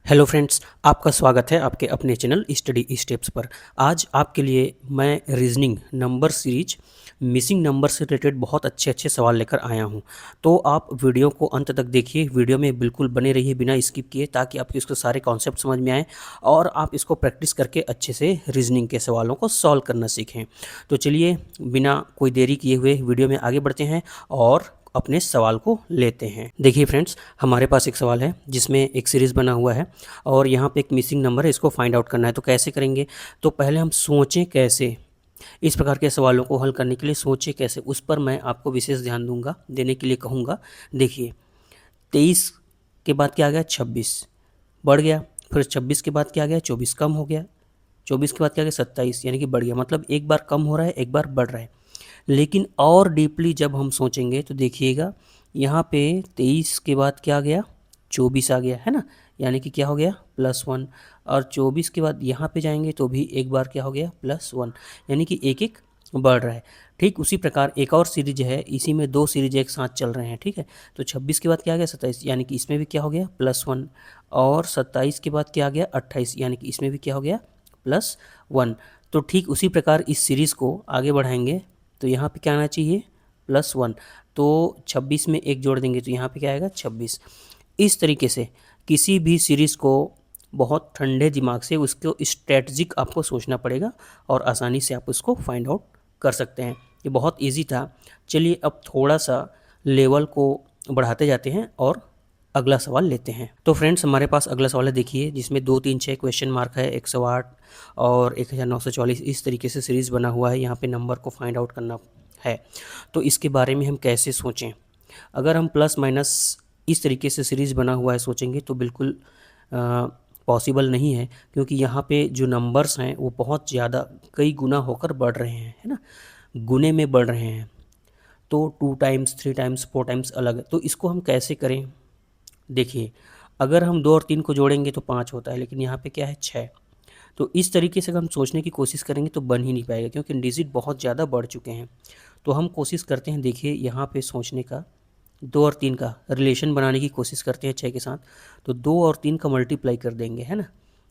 Hello friends, आपका स्वागत है आपके अपने चैनल स्टडी स्टेप्स पर। आज आपके लिए मैं reasoning number series missing number से रिलेटेड बहुत अच्छे अच्छे सवाल लेकर आया हूं। तो आप वीडियो को अंत तक देखिए, वीडियो में बिल्कुल बने रहिए बिना स्किप किए, ताकि आपको इसके सारे कॉन्सेप्ट समझ में आए और आप इसको प्रैक्टिस करके अच्छे से रीजनिंग के सवालों को सॉल्व करना सीखें। तो चलिए बिना कोई देरी किए हुए वीडियो में आगे बढ़ते हैं और अपने सवाल को लेते हैं। देखिए फ्रेंड्स, हमारे पास एक सवाल है जिसमें एक सीरीज़ बना हुआ है और यहाँ पे एक मिसिंग नंबर है, इसको फाइंड आउट करना है। तो कैसे करेंगे? तो पहले हम सोचें कैसे, इस प्रकार के सवालों को हल करने के लिए सोचें कैसे, उस पर मैं आपको विशेष ध्यान दूंगा, देने के लिए कहूँगा। देखिए 23 के बाद क्या आ गया? 26 बढ़ गया, फिर 26 के बाद क्या आ गया? 24 कम हो गया, 24 के बाद क्या आ गया? 27, यानी कि बढ़ गया। मतलब एक बार कम हो रहा है, एक बार बढ़ रहा है। लेकिन और डीपली जब हम सोचेंगे तो देखिएगा यहाँ पे 23 के बाद क्या आ गया? 24 आ गया, है ना, यानी कि क्या हो गया? +1। और 24 के बाद यहाँ पे जाएंगे तो भी एक बार क्या हो गया? +1, यानी कि एक एक बढ़ रहा है। ठीक उसी प्रकार एक और सीरीज है, इसी में दो सीरीज एक साथ चल रहे हैं, ठीक है। तो 26 के बाद क्या आ गया? 27, यानी कि इसमें भी क्या हो गया? +1। और 27 के बाद क्या आ गया? 28, यानी कि इसमें भी क्या हो गया? +1। तो ठीक उसी प्रकार इस सीरीज़ को आगे बढ़ाएंगे तो यहाँ पे क्या आना चाहिए? +1। तो 26 में एक जोड़ देंगे तो यहाँ पे क्या आएगा? 26। इस तरीके से किसी भी सीरीज़ को बहुत ठंडे दिमाग से उसको स्ट्रेटजिक आपको सोचना पड़ेगा और आसानी से आप उसको फाइंड आउट कर सकते हैं। ये बहुत इजी था। चलिए अब थोड़ा सा लेवल को बढ़ाते जाते हैं और अगला सवाल लेते हैं। तो फ्रेंड्स, हमारे पास अगला सवाल है, देखिए, जिसमें 2 3 6 क्वेश्चन मार्क है, 108 और 1944, इस तरीके से सीरीज़ बना हुआ है। यहाँ पे नंबर को फाइंड आउट करना है। तो इसके बारे में हम कैसे सोचें? अगर हम प्लस माइनस इस तरीके से सीरीज़ बना हुआ है सोचेंगे तो बिल्कुल पॉसिबल नहीं है, क्योंकि यहाँ पे जो नंबर्स हैं वो बहुत ज़्यादा कई गुना होकर बढ़ रहे हैं, है ना, गुने में बढ़ रहे हैं। तो 2 टाइम्स 3 टाइम्स 4 टाइम्स अलग है। तो इसको हम कैसे करें? देखिए, अगर हम 2 और 3 को जोड़ेंगे तो 5 होता है, लेकिन यहाँ पे क्या है? 6। तो इस तरीके से अगर हम सोचने की कोशिश करेंगे तो बन ही नहीं पाएगा, क्योंकि डिजिट बहुत ज़्यादा बढ़ चुके हैं। तो हम कोशिश करते हैं, देखिए यहाँ पे सोचने का, 2 और 3 का रिलेशन बनाने की कोशिश करते हैं 6 के साथ। तो 2 और 3 का मल्टीप्लाई कर देंगे, है ना।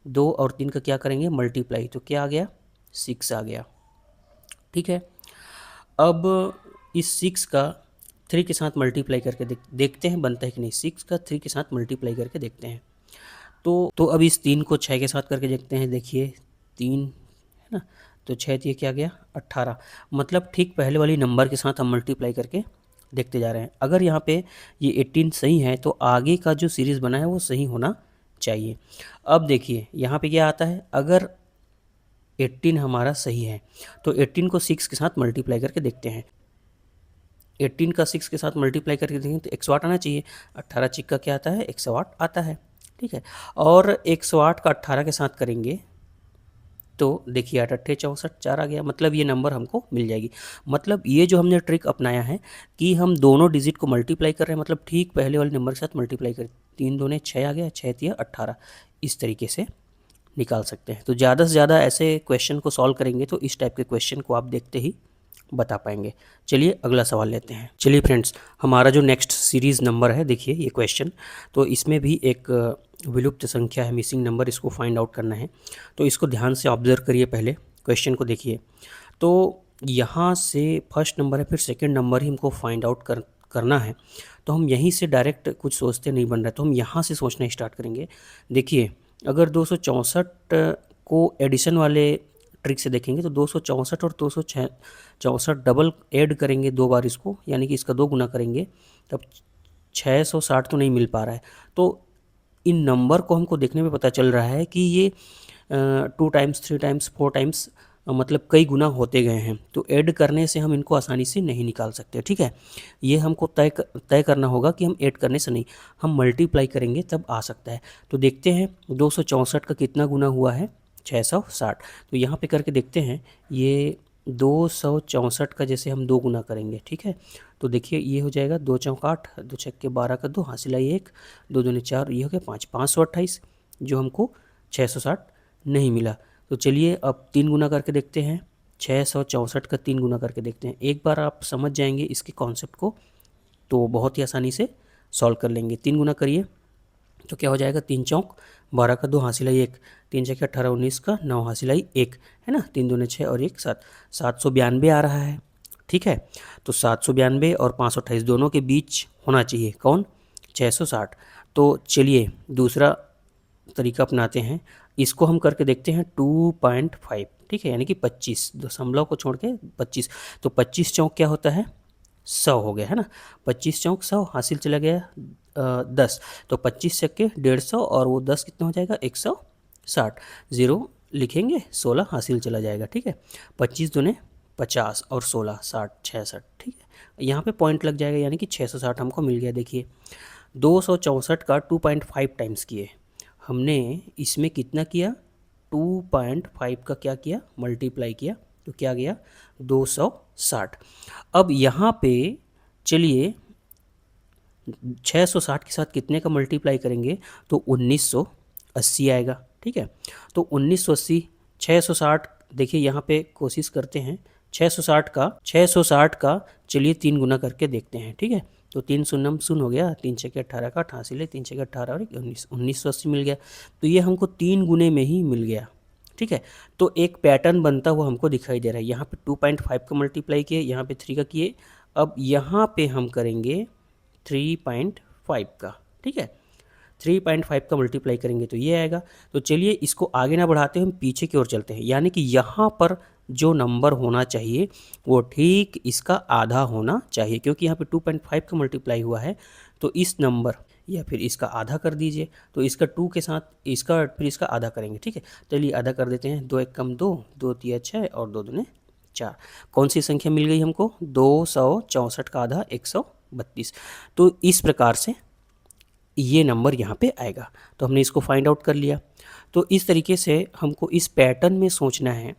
2 और 3 का क्या करेंगे? मल्टीप्लाई। तो क्या आ गया? 6 आ गया, ठीक है। अब इस 6 का 3 के साथ मल्टीप्लाई करके देखते हैं बनता है कि नहीं। 6 का 3 के साथ मल्टीप्लाई करके देखते हैं। तो अब इस 3 को 6 के साथ करके देखते हैं। देखिए 3, है ना, तो 6 ये क्या गया? 18। मतलब ठीक पहले वाली नंबर के साथ हम मल्टीप्लाई करके देखते जा रहे हैं। अगर यहाँ पे ये 18 सही है तो आगे का जो सीरीज़ बना है वो सही होना चाहिए। अब देखिए यहाँ पे क्या आता है, अगर 18 हमारा सही है तो 18 को 6 के साथ मल्टीप्लाई करके देखते हैं। 18 का 6 के साथ मल्टीप्लाई करके देखें तो 108 आना चाहिए। 18 चिक का क्या आता है? 108 आता है, ठीक है। और 108 का 18 के साथ करेंगे तो देखिए 8 8 64, 4 आ गया। मतलब ये नंबर हमको मिल जाएगी। मतलब ये जो हमने ट्रिक अपनाया है कि हम दोनों डिजिट को मल्टीप्लाई कर रहे हैं, मतलब ठीक पहले वाले नंबर के साथ मल्टीप्लाई करें। 3 दूने 6 आ गया, 6 तिया 18, इस तरीके से निकाल सकते हैं। तो ज़्यादा से ज़्यादा ऐसे क्वेश्चन को सॉल्व करेंगे तो इस टाइप के क्वेश्चन को आप देखते ही बता पाएंगे। चलिए अगला सवाल लेते हैं। चलिए फ्रेंड्स, हमारा जो नेक्स्ट सीरीज़ नंबर है, देखिए ये क्वेश्चन, तो इसमें भी एक विलुप्त संख्या है, मिसिंग नंबर, इसको फाइंड आउट करना है। तो इसको ध्यान से ऑब्जर्व करिए, पहले क्वेश्चन को देखिए। तो यहाँ से फर्स्ट नंबर है, फिर सेकंड नंबर ही हमको फाइंड आउट करना है। तो हम यहीं से डायरेक्ट कुछ सोचते नहीं बन रहा है, तो हम यहाँ से सोचना स्टार्ट करेंगे। देखिए अगर 264 को एडिशन वाले ट्रिक से देखेंगे तो 264 और 264 डबल ऐड करेंगे 2 बार इसको, यानी कि इसका 2 गुना करेंगे, तब 660 तो नहीं मिल पा रहा है। तो इन नंबर को हमको देखने में पता चल रहा है कि ये 2 टाइम्स 3 टाइम्स 4 टाइम्स मतलब कई गुना होते गए हैं। तो ऐड करने से हम इनको आसानी से नहीं निकाल सकते, ठीक है। ये हमको तय करना होगा कि हम ऐड करने से नहीं, हम मल्टीप्लाई करेंगे तब आ सकता है। तो देखते हैं 264 का कितना गुना हुआ है? 660। तो यहाँ पे करके देखते हैं। ये 264 का जैसे हम 2 गुना करेंगे, ठीक है। तो देखिए ये हो जाएगा 2 चौक 8, 2 छक्के 12 का 2, हासिल आई 1, 2 दूनी 4, ये हो गया 5, 528, जो हमको 660 नहीं मिला। तो चलिए अब 3 गुना करके देखते हैं। 664 का 3 गुना करके देखते हैं। एक बार आप समझ जाएंगे इसके कॉन्सेप्ट को तो बहुत ही आसानी से सॉल्व कर लेंगे। 3 गुना करिए तो क्या हो जाएगा, 3 चौक 12 का 2 हासिलाई 1, 3 छक्के 18 19 का 9 हासिलाई 1, है ना, 3 दूने 6 और 1 7, 792 आ रहा है। ठीक है, तो 792 और 528 दोनों के बीच होना चाहिए कौन, 660। तो चलिए दूसरा तरीका अपनाते हैं, इसको हम करके देखते हैं 2.5। ठीक है, यानी कि 25 दशमलव को छोड़ के 25, तो 25 चौक क्या होता है, 100 हो गया, है ना, 25 चौक 100 हासिल चला गया 10, तो 25 छक्के 150 और वो 10 कितना हो जाएगा 160, ज़ीरो लिखेंगे 16 हासिल चला जाएगा। ठीक है, 25 दूने 50 और 16 60 66। ठीक है, यहाँ पे पॉइंट लग जाएगा, यानी कि 660 हमको मिल गया। देखिए 264 का 2.5 टाइम्स किए हमने, इसमें कितना किया, 2.5 का क्या किया, मल्टीप्लाई किया, तो क्या गया 260। अब यहाँ पे चलिए 660 के साथ कितने का मल्टीप्लाई करेंगे, तो 1980 आएगा। ठीक है, तो 1980 660, देखिए यहाँ पे कोशिश करते हैं 660 का चलिए 3 गुना करके देखते हैं। ठीक है, तो 3 शून्यम शून्य हो गया, 3 छक्के 18 का 88 ले, 3 छक्के 18 और 1980 मिल गया। तो ये हमको 3 गुने में ही मिल गया। ठीक है, तो एक पैटर्न बनता हुआ हमको दिखाई दे रहा है। यहाँ पे 2.5 का मल्टीप्लाई किए, यहाँ पे 3 का किए, अब यहाँ पे हम करेंगे 3.5 का। ठीक है, 3.5 का मल्टीप्लाई करेंगे तो ये आएगा। तो चलिए इसको आगे ना बढ़ाते हम पीछे की ओर चलते हैं, यानी कि यहाँ पर जो नंबर होना चाहिए वो ठीक इसका आधा होना चाहिए, क्योंकि यहाँ पे 2.5 का मल्टीप्लाई हुआ है, तो इस नंबर या फिर इसका आधा कर दीजिए। तो इसका 2 के साथ इसका फिर इसका आधा करेंगे। ठीक है, चलिए आधा कर देते हैं, 2 एक कम 2, 2 तिया 6 और 2 दूने 4। कौन सी संख्या मिल गई हमको, 264 का आधा 132। तो इस प्रकार से ये नंबर यहाँ पे आएगा। तो हमने इसको फाइंड आउट कर लिया। तो इस तरीके से हमको इस पैटर्न में सोचना है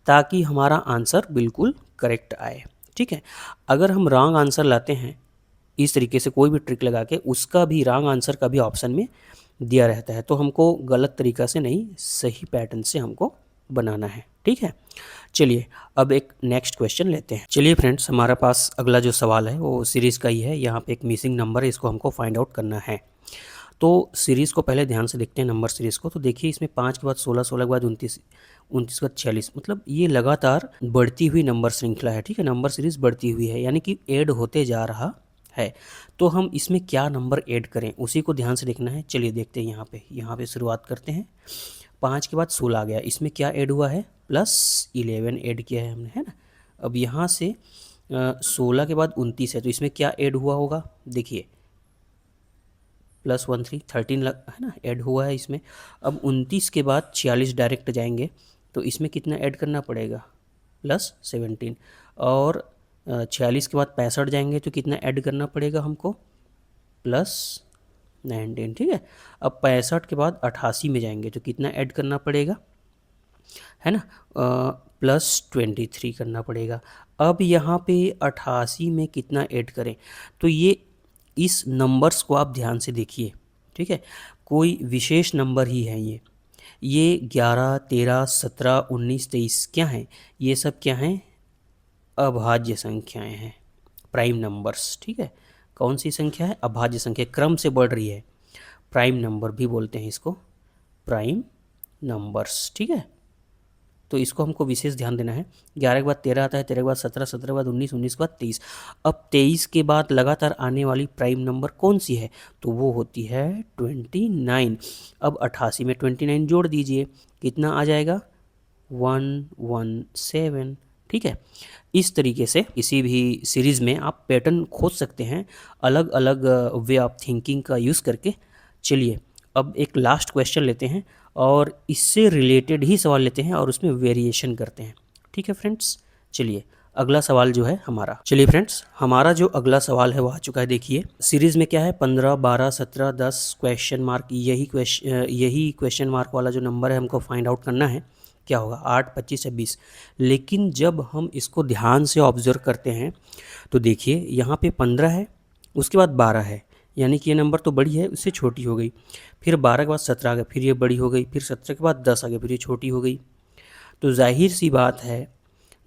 ताकि हमारा आंसर बिल्कुल करेक्ट आए। ठीक है, अगर हम रॉन्ग आंसर लाते हैं इस तरीके से कोई भी ट्रिक लगा के, उसका भी रॉन्ग आंसर का भी ऑप्शन में दिया रहता है, तो हमको गलत तरीका से नहीं, सही पैटर्न से हमको बनाना है। ठीक है, चलिए अब एक नेक्स्ट क्वेश्चन लेते हैं। चलिए फ्रेंड्स, हमारा पास अगला जो सवाल है वो सीरीज़ का ही है। यहाँ पे एक मिसिंग नंबर है, इसको हमको फाइंड आउट करना है। तो सीरीज़ को पहले ध्यान से देखते हैं, नंबर सीरीज़ को। तो देखिए इसमें 5 के बाद 16, 16 के बाद 29, 29 के बाद 46, मतलब ये लगातार बढ़ती हुई नंबर श्रृंखला है। ठीक है, नंबर सीरीज़ बढ़ती हुई है, यानी कि ऐड होते जा रहा है। तो हम इसमें क्या नंबर ऐड करें उसी को ध्यान से देखना है। चलिए देखते हैं, यहाँ पे शुरुआत करते हैं। 5 के बाद 16 आ गया, इसमें क्या ऐड हुआ है, +11 ऐड किया है हमने, है ना। अब यहाँ से 16 के बाद 29 है, तो इसमें क्या ऐड हुआ होगा, देखिए +13 13 है ना, ऐड हुआ है इसमें। अब 29 के बाद 46 डायरेक्ट जाएंगे, तो इसमें कितना ऐड करना पड़ेगा, +17। और 46 के बाद 65 जाएंगे तो कितना ऐड करना पड़ेगा हमको, +19। ठीक है, अब 65 के बाद 88 में जाएंगे तो कितना ऐड करना पड़ेगा, है ना, +23 करना पड़ेगा। अब यहाँ पे 88 में कितना ऐड करें, तो ये इस नंबर्स को आप ध्यान से देखिए। ठीक है, कोई विशेष नंबर ही है ये 11 13 17 19 23 क्या हैं, ये सब क्या हैं, अभाज्य संख्याएं हैं, प्राइम नंबर्स। ठीक है, कौन सी संख्या है, अभाज्य संख्या, क्रम से बढ़ रही है, प्राइम नंबर भी बोलते हैं इसको, प्राइम नंबर्स। ठीक है, तो इसको हमको विशेष ध्यान देना है। 11 के बाद 13 आता है, 13 के बाद 17, 17 के बाद 19, 19 के बाद 23। अब 23 के बाद लगातार आने वाली प्राइम नंबर कौन सी है, तो वो होती है 29। अब 88 में 29 जोड़ दीजिए, कितना आ जाएगा, 117। ठीक है, इस तरीके से किसी भी सीरीज़ में आप पैटर्न खोज सकते हैं अलग अलग वे ऑफ थिंकिंग का यूज़ करके। चलिए अब एक लास्ट क्वेश्चन लेते हैं और इससे रिलेटेड ही सवाल लेते हैं और उसमें वेरिएशन करते हैं। ठीक है फ्रेंड्स, चलिए अगला सवाल जो है हमारा, चलिए फ्रेंड्स हमारा जो अगला सवाल है वो आ चुका है। देखिए सीरीज़ में क्या है, 15 12 17 10 क्वेश्चन मार्क, यही क्वेश्चन मार्क वाला जो नंबर है हमको फाइंड आउट करना है, क्या होगा, 8 25 या 20। लेकिन जब हम इसको ध्यान से ऑब्जर्व करते हैं तो देखिए यहाँ पे 15 है, उसके बाद 12 है, यानी कि ये नंबर तो बड़ी है, उससे छोटी हो गई। फिर 12 के बाद 17 आ गया, फिर ये बड़ी हो गई। फिर 17 के बाद 10 आ गया, फिर ये छोटी हो गई। तो जाहिर सी बात है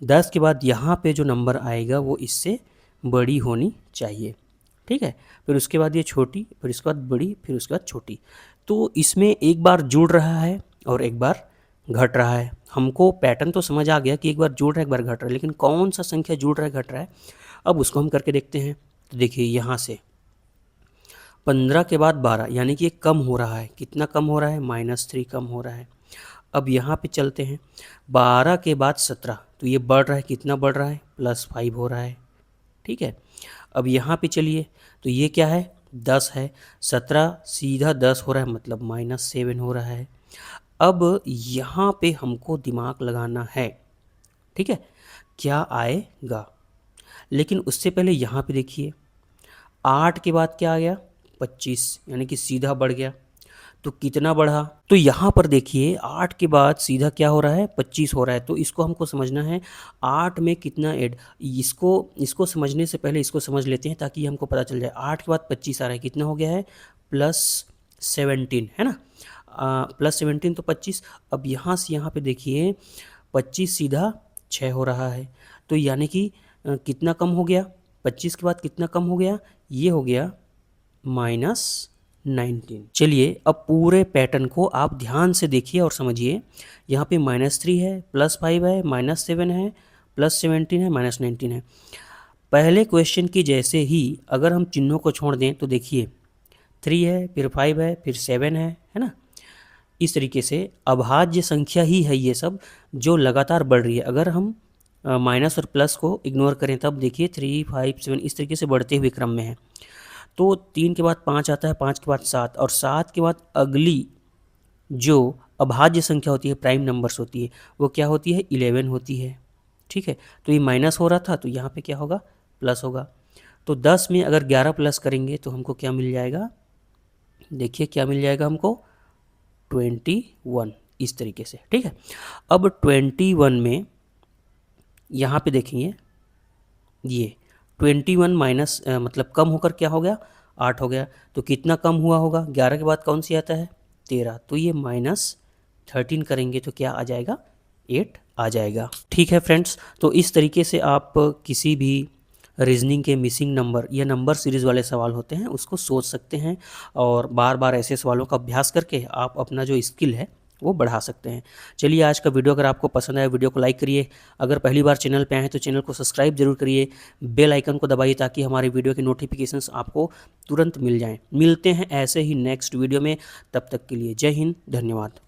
10 के बाद यहाँ पे जो नंबर आएगा वो इससे बड़ी होनी चाहिए। ठीक है। फिर उसके बाद ये छोटी, फिर उसके बाद बड़ी, फिर उसके बाद छोटी। तो इसमें एक बार जुड़ रहा है और एक बार घट रहा है। हमको पैटर्न तो समझ आ गया कि एक बार जुड़ रहा है एक बार घट रहा है, लेकिन कौन सा संख्या जुड़ रहा है घट रहा है अब उसको हम करके देखते हैं। तो देखिए यहाँ से 15 के बाद 12 यानी कि ये कम हो रहा है। कितना कम हो रहा है? -3 कम हो रहा है। अब यहाँ पे चलते हैं 12 के बाद 17, तो ये बढ़ रहा है। कितना बढ़ रहा है? +5 हो रहा है। ठीक है। अब यहाँ पे चलिए, तो ये क्या है? 10 है। 17 सीधा 10 हो रहा है, मतलब -7 हो रहा है। अब यहाँ पे हमको दिमाग लगाना है, ठीक है, क्या आएगा। लेकिन उससे पहले यहाँ पे देखिए 8 के बाद क्या आ गया? 25, यानी कि सीधा बढ़ गया। तो कितना बढ़ा? तो यहाँ पर देखिए 8 के बाद सीधा क्या हो रहा है? 25 हो रहा है। तो इसको हमको समझना है 8 में कितना ऐड, इसको समझने से पहले इसको समझ लेते हैं ताकि हमको पता चल जाए। 8 के बाद 25 आ रहा है, कितना हो गया है? +17 है ना। +17 तो 25। अब यहाँ से यहाँ पे देखिए 25 सीधा 6 हो रहा है। तो यानी कि कितना कम हो गया? 25 के बाद कितना कम हो गया? ये हो गया -19। चलिए अब पूरे पैटर्न को आप ध्यान से देखिए और समझिए। यहाँ पे -3 है, +5 है, -7 है, +17 है, -19 है। पहले क्वेश्चन की जैसे ही अगर हम चिन्हों को छोड़ दें तो देखिए 3 है, फिर 5 है, फिर 7 है ना। इस तरीके से अभाज्य संख्या ही है ये सब, जो लगातार बढ़ रही है। अगर हम माइनस और प्लस को इग्नोर करें तब देखिए 3, 5, 7 इस तरीके से बढ़ते हुए क्रम में है। तो 3 के बाद 5 आता है, 5 के बाद 7 और 7 के बाद अगली जो अभाज्य संख्या होती है, प्राइम नंबर्स होती है, वो क्या होती है? 11 होती है। ठीक है। तो ये माइनस हो रहा था तो यहाँ पे क्या होगा? प्लस होगा। तो 10 में अगर 11 प्लस करेंगे तो हमको क्या मिल जाएगा? देखिए क्या मिल जाएगा हमको? 21, इस तरीके से। ठीक है। अब 21 में यहाँ पे देखेंगे ये 21 माइनस मतलब कम होकर क्या हो गया? 8 हो गया। तो कितना कम हुआ होगा? 11 के बाद कौन सी आता है? 13। तो ये -13 करेंगे तो क्या आ जाएगा? 8 आ जाएगा। ठीक है फ्रेंड्स, तो इस तरीके से आप किसी भी रीजनिंग के मिसिंग नंबर या नंबर सीरीज़ वाले सवाल होते हैं उसको सोच सकते हैं, और बार बार ऐसे सवालों का अभ्यास करके आप अपना जो स्किल है वो बढ़ा सकते हैं। चलिए आज का वीडियो अगर आपको पसंद आया वीडियो को लाइक करिए, अगर पहली बार चैनल पे आए हैं तो चैनल को सब्सक्राइब जरूर करिए, बेल आइकन को दबाइए ताकि हमारी वीडियो के नोटिफिकेशंस आपको तुरंत मिल जाएं। मिलते हैं ऐसे ही नेक्स्ट वीडियो में, तब तक के लिए जय हिंद, धन्यवाद।